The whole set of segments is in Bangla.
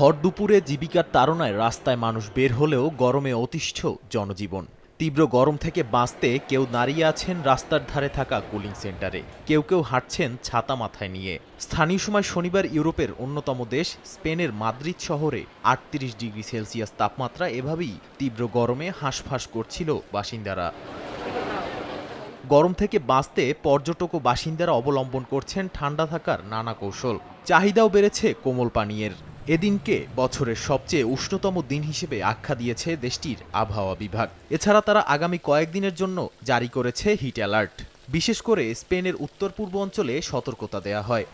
ভর দুপুরে জীবিকার তাড়নায় রাস্তায় মানুষ বের হলেও গরমে অতিষ্ঠ জনজীবন। তীব্র গরম থেকে বাঁচতে কেউ দাঁড়িয়ে আছেন রাস্তার ধারে থাকা কুলিং সেন্টারে, কেউ কেউ হাঁটছেন ছাতা মাথায় নিয়ে। স্থানীয় সময় শনিবার ইউরোপের অন্যতম দেশ স্পেনের মাদ্রিদ শহরে ৩৮ ডিগ্রি সেলসিয়াস তাপমাত্রা এভাবেই তীব্র গরমে হাঁসফাঁস করছিল বাসিন্দারা। গরম থেকে বাঁচতে পর্যটক ও বাসিন্দারা অবলম্বন করছেন ঠান্ডা থাকার নানা কৌশল। চাহিদাও বেড়েছে কোমল পানীয়ের। এদিনকে বছরের সবচেয়ে উষ্ণতম দিন হিসেবে আখ্যা দিয়েছে দেশটির আবহাওয়া বিভাগ। এছাড়া তারা আগামী কয়েকদিনের জন্য জারি করেছে হিট অ্যালার্ট। বিশেষ করে স্পেনের উত্তর পূর্ব অঞ্চলে সতর্কতা দেয়া হয়।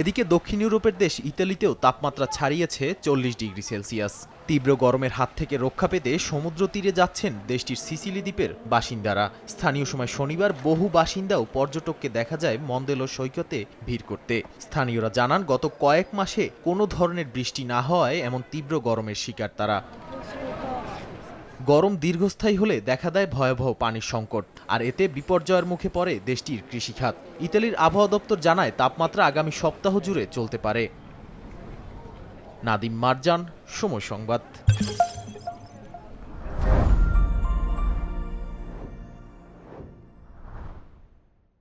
এদিকে দক্ষিণ ইউরোপের দেশ ইতালিতেও তাপমাত্রা ছাড়িয়েছে ৪০ ডিগ্রি সেলসিয়াস। তীব্র গরমের হাত থেকে রক্ষা পেতে সমুদ্র তীরে যাচ্ছেন দেশটির সিসিলি দ্বীপের বাসিন্দারা। স্থানীয় সময় শনিবার বহু বাসিন্দা ও পর্যটককে দেখা যায় মন্দেলো সৈকতে ভিড় করতে। স্থানীয়রা জানান, গত কয়েক মাসে কোনো ধরনের বৃষ্টি না হওয়ায় এমন তীব্র গরমের শিকার তারা। গরম দীর্ঘস্থায়ী হলে দেখা দেয় ভয়াবহ পানির সংকট, আর এতে বিপর্যয়ের মুখে পড়ে দেশটির কৃষিখাত। ইতালির আবহাওয়া দপ্তর জানায়, তাপমাত্রা আগামী সপ্তাহ জুড়ে চলতে পারে। নাদিম মারজান, সময় সংবাদ।